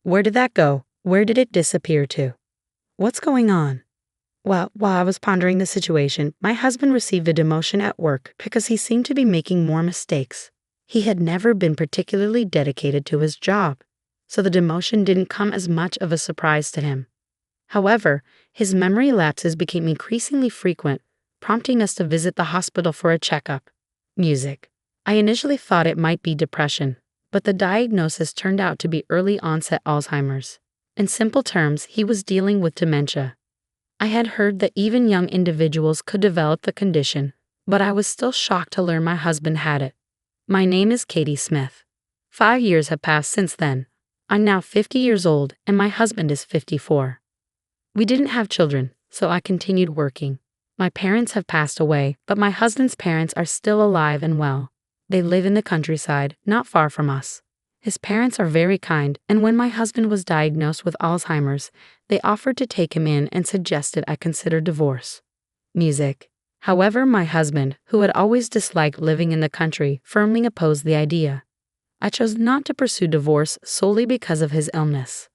Where did that go? Where did it disappear to? What's going on? Well, while I was pondering the situation, my husband received a demotion at work because he seemed to be making more mistakes. He had never been particularly dedicated to his job, so the demotion didn't come as much of a surprise to him. However, his memory lapses became increasingly frequent, prompting us to visit the hospital for a checkup. Music. I initially thought it might be depression, but the diagnosis turned out to be early onset Alzheimer's. In simple terms, he was dealing with dementia. I had heard that even young individuals could develop the condition, but I was still shocked to learn my husband had it. My name is Katie Smith. 5 years have passed since then. I'm now 50 years old and my husband is 54. We didn't have children, so I continued working. My parents have passed away, but my husband's parents are still alive and well. They live in the countryside, not far from us. His parents are very kind, and when my husband was diagnosed with Alzheimer's, they offered to take him in and suggested I consider divorce. Music. However, my husband, who had always disliked living in the country, firmly opposed the idea. I chose not to pursue divorce solely because of his illness.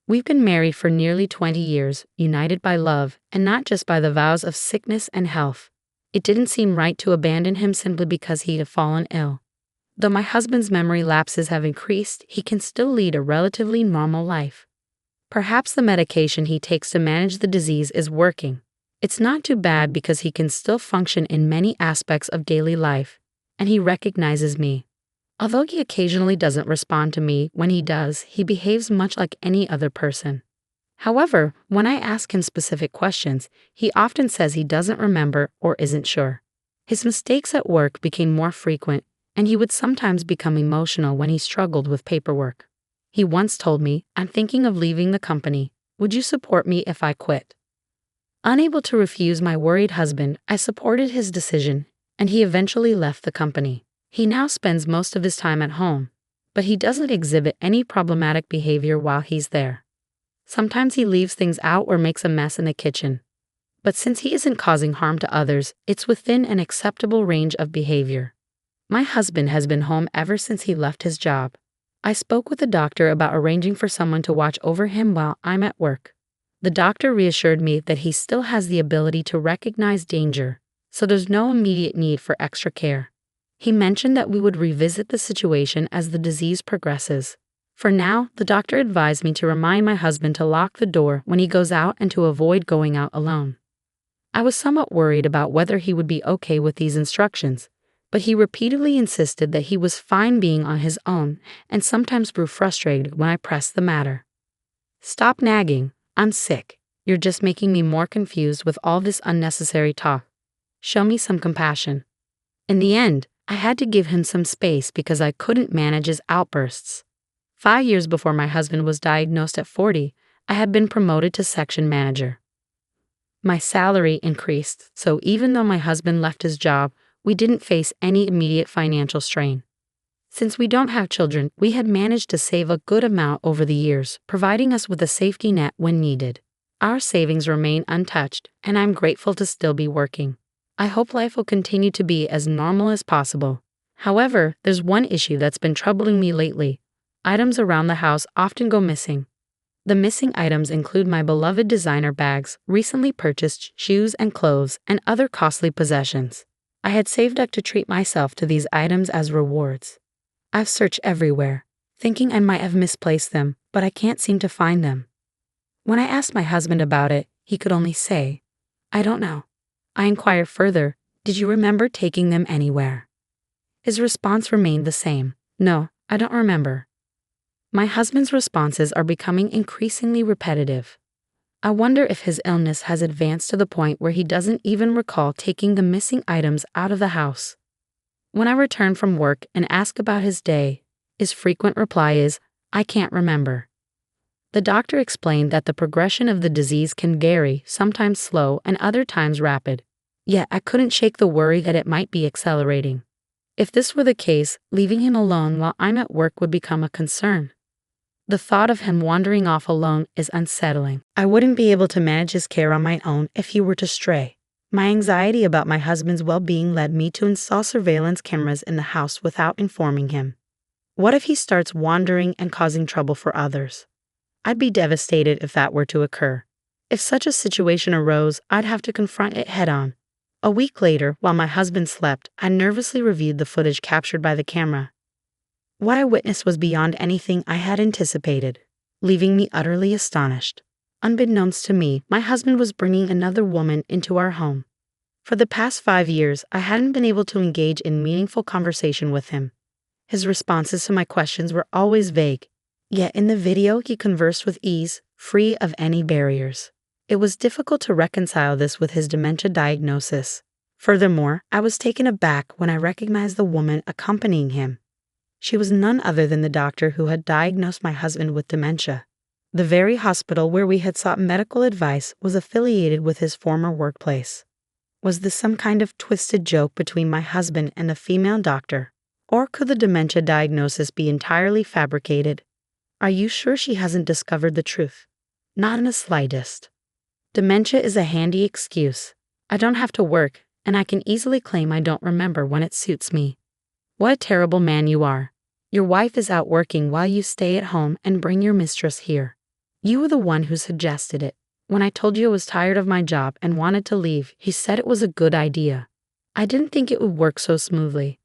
We've been married for nearly 20 years, united by love, and not just by the vows of sickness and health. It didn't seem right to abandon him simply because he had fallen ill. Though my husband's memory lapses have increased, he can still lead a relatively normal life. Perhaps the medication he takes to manage the disease is working. It's not too bad because he can still function in many aspects of daily life, and he recognizes me. Although he occasionally doesn't respond to me, when he does, he behaves much like any other person. However, when I ask him specific questions, he often says he doesn't remember or isn't sure. His mistakes at work became more frequent, and he would sometimes become emotional when he struggled with paperwork. He once told me, "I'm thinking of leaving the company. Would you support me if I quit?" Unable to refuse my worried husband, I supported his decision, and he eventually left the company. He now spends most of his time at home, but he doesn't exhibit any problematic behavior while he's there. Sometimes he leaves things out or makes a mess in the kitchen. But since he isn't causing harm to others, it's within an acceptable range of behavior. My husband has been home ever since he left his job. I spoke with the doctor about arranging for someone to watch over him while I'm at work. The doctor reassured me that he still has the ability to recognize danger, so there's no immediate need for extra care. He mentioned that we would revisit the situation as the disease progresses. For now, the doctor advised me to remind my husband to lock the door when he goes out and to avoid going out alone. I was somewhat worried about whether he would be okay with these instructions, but he repeatedly insisted that he was fine being on his own and sometimes grew frustrated when I pressed the matter. "Stop nagging. I'm sick. You're just making me more confused with all this unnecessary talk. Show me some compassion." In the end, I had to give him some space because I couldn't manage his outbursts. 5 years before my husband was diagnosed at 40, I had been promoted to section manager. My salary increased, so even though my husband left his job, we didn't face any immediate financial strain. Since we don't have children, we had managed to save a good amount over the years, providing us with a safety net when needed. Our savings remain untouched, and I'm grateful to still be working. I hope life will continue to be as normal as possible. However, there's one issue that's been troubling me lately. Items around the house often go missing. The missing items include my beloved designer bags, recently purchased shoes and clothes, and other costly possessions. I had saved up to treat myself to these items as rewards. I've searched everywhere, thinking I might have misplaced them, but I can't seem to find them. When I asked my husband about it, he could only say, "I don't know." I inquired further, "Did you remember taking them anywhere?" His response remained the same, "No, I don't remember." My husband's responses are becoming increasingly repetitive. I wonder if his illness has advanced to the point where he doesn't even recall taking the missing items out of the house. When I return from work and ask about his day, his frequent reply is, "I can't remember." The doctor explained that the progression of the disease can vary, sometimes slow and other times rapid. Yet I couldn't shake the worry that it might be accelerating. If this were the case, leaving him alone while I'm at work would become a concern. The thought of him wandering off alone is unsettling. I wouldn't be able to manage his care on my own if he were to stray. My anxiety about my husband's well-being led me to install surveillance cameras in the house without informing him. What if he starts wandering and causing trouble for others? I'd be devastated if that were to occur. If such a situation arose, I'd have to confront it head on. A week later, while my husband slept, I nervously reviewed the footage captured by the camera. What I witnessed was beyond anything I had anticipated, leaving me utterly astonished. Unbeknownst to me, my husband was bringing another woman into our home. For the past 5 years, I hadn't been able to engage in meaningful conversation with him. His responses to my questions were always vague, yet in the video he conversed with ease, free of any barriers. It was difficult to reconcile this with his dementia diagnosis. Furthermore, I was taken aback when I recognized the woman accompanying him. She was none other than the doctor who had diagnosed my husband with dementia. The very hospital where we had sought medical advice was affiliated with his former workplace. Was this some kind of twisted joke between my husband and the female doctor? Or could the dementia diagnosis be entirely fabricated? Are you sure she hasn't discovered the truth? Not in the slightest. Dementia is a handy excuse. I don't have to work, and I can easily claim I don't remember when it suits me. What a terrible man you are. Your wife is out working while you stay at home and bring your mistress here. You were the one who suggested it. When I told you I was tired of my job and wanted to leave, you said it was a good idea. I didn't think it would work so smoothly.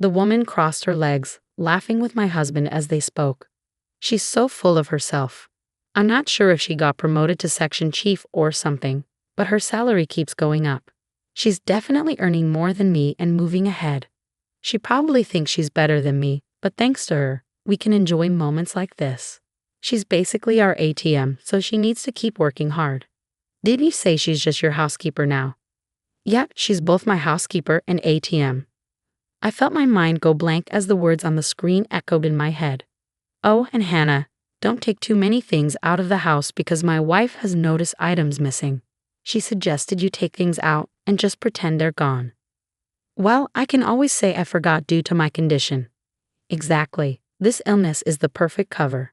The woman crossed her legs, laughing with my husband as they spoke. She's so full of herself. I'm not sure if she got promoted to section chief or something, but her salary keeps going up. She's definitely earning more than me and moving ahead. She probably thinks she's better than me, but thanks to her, we can enjoy moments like this. She's basically our ATM, so she needs to keep working hard. Didn't you say she's just your housekeeper now? Yep, she's both my housekeeper and ATM. I felt my mind go blank as the words on the screen echoed in my head. Oh, and Hannah, don't take too many things out of the house because my wife has noticed items missing. She suggested you take things out and just pretend they're gone. Well, I can always say I forgot due to my condition. Exactly, this illness is the perfect cover.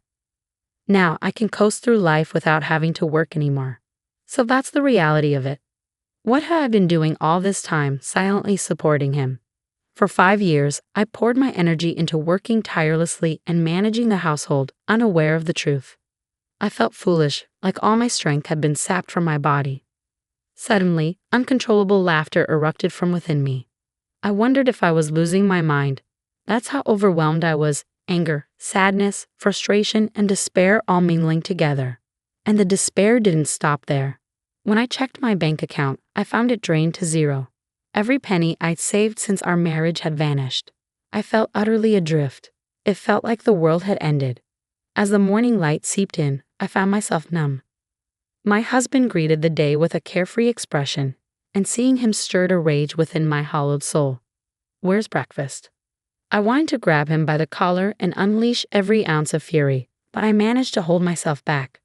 Now I can coast through life without having to work anymore. So that's the reality of it. What have I been doing all this time, silently supporting him? For 5 years, I poured my energy into working tirelessly and managing the household, unaware of the truth. I felt foolish, like all my strength had been sapped from my body. Suddenly, uncontrollable laughter erupted from within me. I wondered if I was losing my mind. That's how overwhelmed I was, anger, sadness, frustration, and despair all mingling together. And the despair didn't stop there. When I checked my bank account, I found it drained to zero. Every penny I'd saved since our marriage had vanished. I felt utterly adrift. It felt like the world had ended. As the morning light seeped in, I found myself numb. My husband greeted the day with a carefree expression, and seeing him stirred a rage within my hollowed soul. Where's breakfast? I wanted to grab him by the collar and unleash every ounce of fury, but I managed to hold myself back.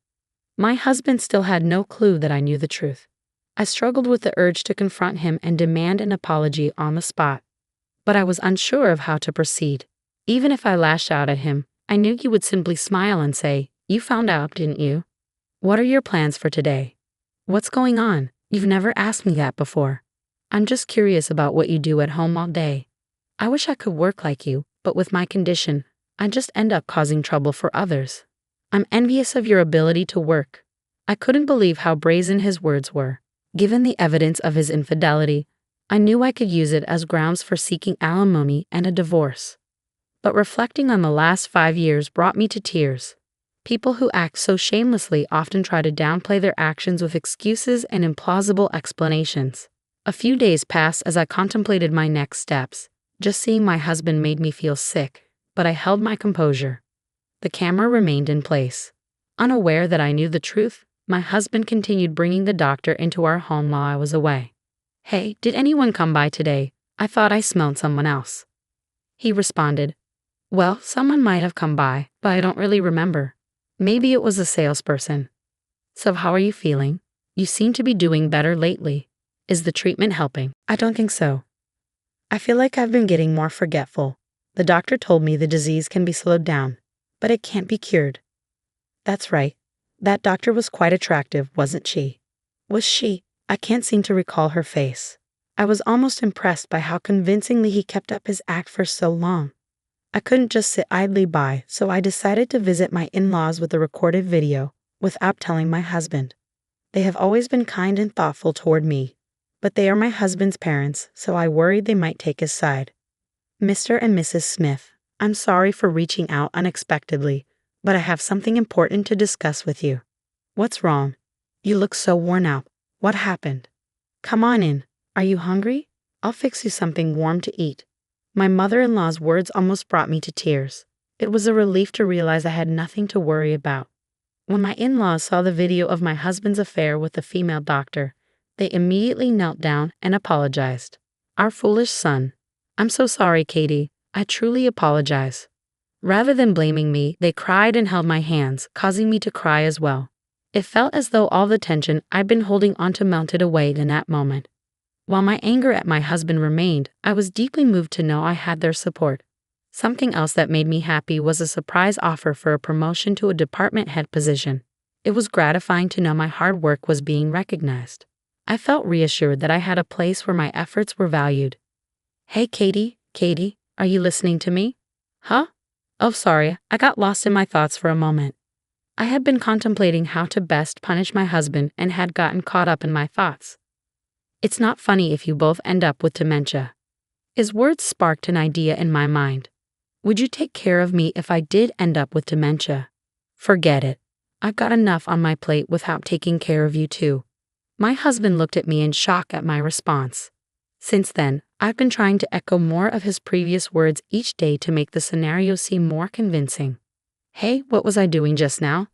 My husband still had no clue that I knew the truth. I struggled with the urge to confront him and demand an apology on the spot. But I was unsure of how to proceed. Even if I lashed out at him, I knew he would simply smile and say, "You found out, didn't you? What are your plans for today? What's going on? You've never asked me that before. I'm just curious about what you do at home all day. I wish I could work like you, but with my condition, I just end up causing trouble for others. I'm envious of your ability to work." I couldn't believe how brazen his words were. Given the evidence of his infidelity, I knew I could use it as grounds for seeking alimony and a divorce. But reflecting on the last 5 years brought me to tears. People who act so shamelessly often try to downplay their actions with excuses and implausible explanations. A few days passed as I contemplated my next steps. Just seeing my husband made me feel sick, but I held my composure. The camera remained in place. Unaware that I knew the truth, my husband continued bringing the doctor into our home while I was away. "Hey, did anyone come by today? I thought I smelled someone else." He responded, "Well, someone might have come by, but I don't really remember. Maybe it was a salesperson." "So how are you feeling? You seem to be doing better lately. Is the treatment helping?" "I don't think so. I feel like I've been getting more forgetful. The doctor told me the disease can be slowed down, but it can't be cured." "That's right. That doctor was quite attractive, wasn't she?" "Was she?" I can't seem to recall her face. I was almost impressed by how convincingly he kept up his act for so long. I couldn't just sit idly by, so I decided to visit my in-laws with a recorded video, without telling my husband. They have always been kind and thoughtful toward me, but they are my husband's parents, so I worried they might take his side. Mr. and Mrs. Smith, I'm sorry for reaching out unexpectedly, but I have something important to discuss with you. What's wrong? You look so worn out. What happened? Come on in. Are you hungry? I'll fix you something warm to eat. My mother-in-law's words almost brought me to tears. It was a relief to realize I had nothing to worry about. When my in-laws saw the video of my husband's affair with the female doctor, they immediately knelt down and apologized. Our foolish son. I'm so sorry, Katie. I truly apologize. Rather than blaming me, they cried and held my hands, causing me to cry as well. It felt as though all the tension I'd been holding onto melted away in that moment. While my anger at my husband remained, I was deeply moved to know I had their support. Something else that made me happy was a surprise offer for a promotion to a department head position. It was gratifying to know my hard work was being recognized. I felt reassured that I had a place where my efforts were valued. Hey, Katie, are you listening to me? Huh? Oh, sorry, I got lost in my thoughts for a moment. I had been contemplating how to best punish my husband and had gotten caught up in my thoughts. It's not funny if you both end up with dementia. His words sparked an idea in my mind. Would you take care of me if I did end up with dementia? Forget it. I've got enough on my plate without taking care of you too. My husband looked at me in shock at my response. Since then, I've been trying to echo more of his previous words each day to make the scenario seem more convincing. Hey, what was I doing just now?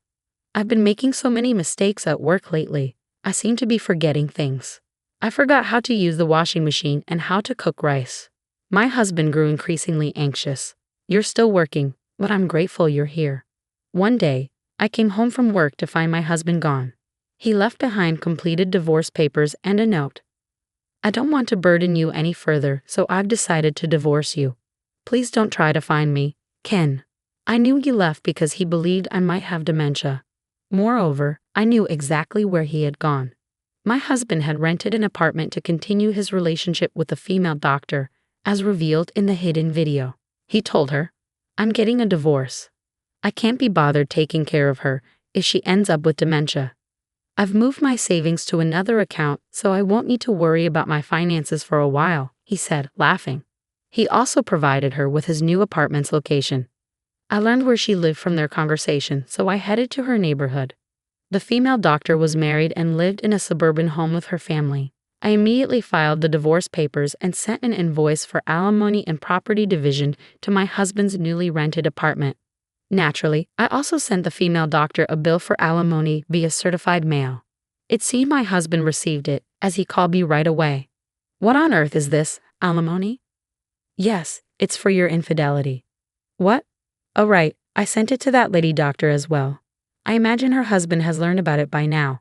I've been making so many mistakes at work lately. I seem to be forgetting things. I forgot how to use the washing machine and how to cook rice. My husband grew increasingly anxious. You're still working, but I'm grateful you're here. One day, I came home from work to find my husband gone. He left behind completed divorce papers and a note. I don't want to burden you any further, so I've decided to divorce you. Please don't try to find me, Ken. I knew he left because he believed I might have dementia. Moreover, I knew exactly where he had gone. My husband had rented an apartment to continue his relationship with a female doctor, as revealed in the hidden video. He told her, I'm getting a divorce. I can't be bothered taking care of her if she ends up with dementia. I've moved my savings to another account so I won't need to worry about my finances for a while, he said, laughing. He also provided her with his new apartment's location. I learned where she lived from their conversation, so I headed to her neighborhood. The female doctor was married and lived in a suburban home with her family. I immediately filed the divorce papers and sent an invoice for alimony and property division to my husband's newly rented apartment. Naturally, I also sent the female doctor a bill for alimony via certified mail. It seemed my husband received it, as he called me right away. What on earth is this, alimony? Yes, it's for your infidelity. What? Oh right, I sent it to that lady doctor as well. I imagine her husband has learned about it by now,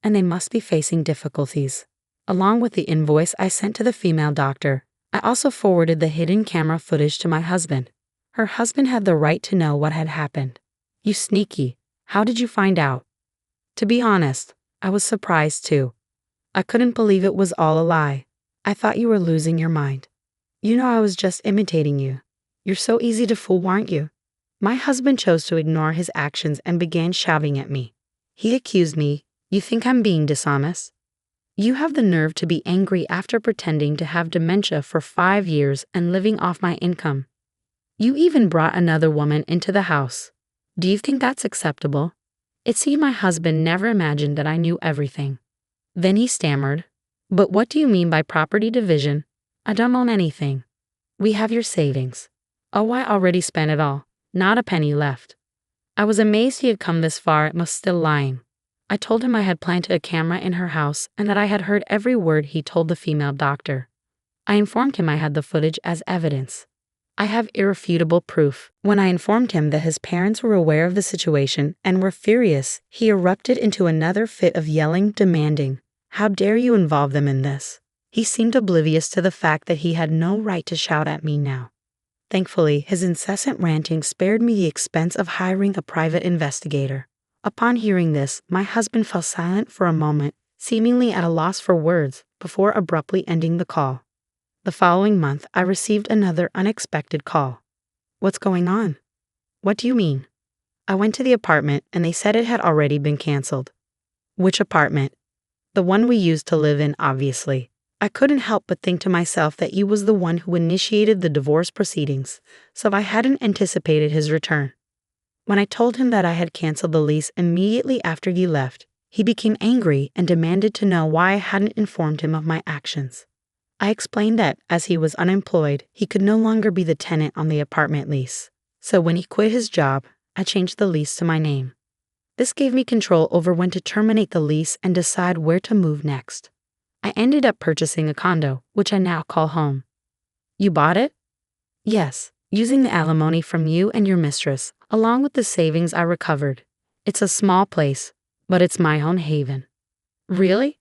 and they must be facing difficulties. Along with the invoice I sent to the female doctor, I also forwarded the hidden camera footage to my husband. Her husband had the right to know what had happened. You sneaky, how did you find out? To be honest, I was surprised too. I couldn't believe it was all a lie. I thought you were losing your mind. You know I was just imitating you. You're so easy to fool, aren't you? My husband chose to ignore his actions and began shouting at me. He accused me, you think I'm being dishonest? You have the nerve to be angry after pretending to have dementia for 5 years and living off my income. You even brought another woman into the house. Do you think that's acceptable? It seemed my husband never imagined that I knew everything. Then he stammered, but what do you mean by property division? I don't own anything. We have your savings. Oh, I already spent it all. Not a penny left. I was amazed he had come this far and was still lying. I told him I had planted a camera in her house and that I had heard every word he told the female doctor. I informed him I had the footage as evidence. I have irrefutable proof. When I informed him that his parents were aware of the situation and were furious, he erupted into another fit of yelling, demanding, "How dare you involve them in this?" He seemed oblivious to the fact that he had no right to shout at me now. Thankfully, his incessant ranting spared me the expense of hiring a private investigator. Upon hearing this, my husband fell silent for a moment, seemingly at a loss for words, before abruptly ending the call. The following month, I received another unexpected call. What's going on? What do you mean? I went to the apartment and they said it had already been canceled. Which apartment? The one we used to live in, obviously. I couldn't help but think to myself that you was the one who initiated the divorce proceedings, so I hadn't anticipated his return. When I told him that I had canceled the lease immediately after you left, he became angry and demanded to know why I hadn't informed him of my actions. I explained that, as he was unemployed, he could no longer be the tenant on the apartment lease. So when he quit his job, I changed the lease to my name. This gave me control over when to terminate the lease and decide where to move next. I ended up purchasing a condo, which I now call home. You bought it? Yes, using the alimony from you and your mistress, along with the savings I recovered. It's a small place, but it's my own haven. Really?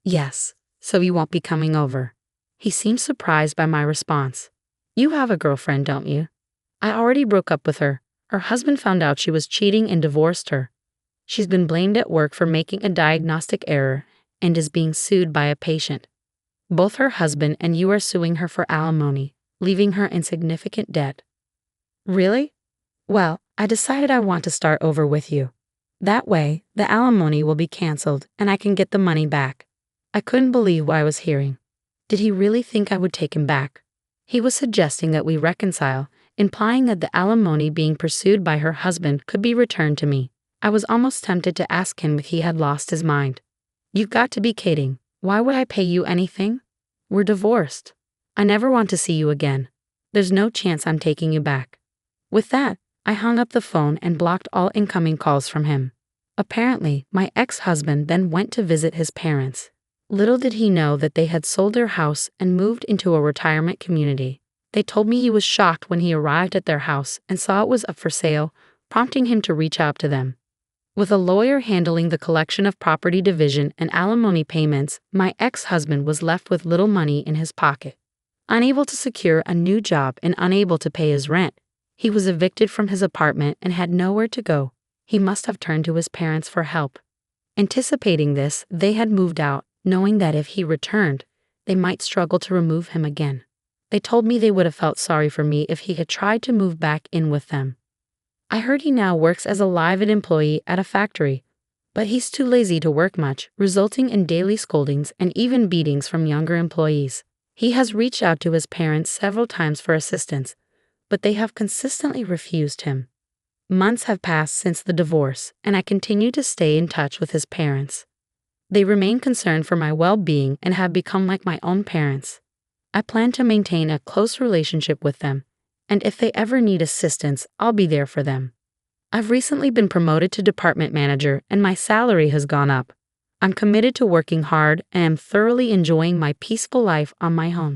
Yes, so you won't be coming over. He seemed surprised by my response. You have a girlfriend, don't you? I already broke up with her. Her husband found out she was cheating and divorced her. She's been blamed at work for making a diagnostic error and is being sued by a patient. Both her husband and you are suing her for alimony, leaving her in significant debt. Really? Well, I decided I want to start over with you. That way, the alimony will be canceled and I can get the money back. I couldn't believe what I was hearing. Did he really think I would take him back? He was suggesting that we reconcile, implying that the alimony being pursued by her husband could be returned to me. I was almost tempted to ask him if he had lost his mind. You've got to be kidding. Why would I pay you anything? We're divorced. I never want to see you again. There's no chance I'm taking you back. With that, I hung up the phone and blocked all incoming calls from him. Apparently, my ex-husband then went to visit his parents. Little did he know that they had sold their house and moved into a retirement community. They told me he was shocked when he arrived at their house and saw it was up for sale, prompting him to reach out to them. With a lawyer handling the collection of property division and alimony payments, my ex-husband was left with little money in his pocket. Unable to secure a new job and unable to pay his rent, he was evicted from his apartment and had nowhere to go. He must have turned to his parents for help. Anticipating this, they had moved out, knowing that if he returned, they might struggle to remove him again. They told me they would have felt sorry for me if he had tried to move back in with them. I heard he now works as a live-in employee at a factory, but he's too lazy to work much, resulting in daily scoldings and even beatings from younger employees. He has reached out to his parents several times for assistance, but they have consistently refused him. Months have passed since the divorce, and I continue to stay in touch with his parents. They remain concerned for my well-being and have become like my own parents. I plan to maintain a close relationship with them, and if they ever need assistance, I'll be there for them. I've recently been promoted to department manager and my salary has gone up. I'm committed to working hard and am thoroughly enjoying my peaceful life on my own.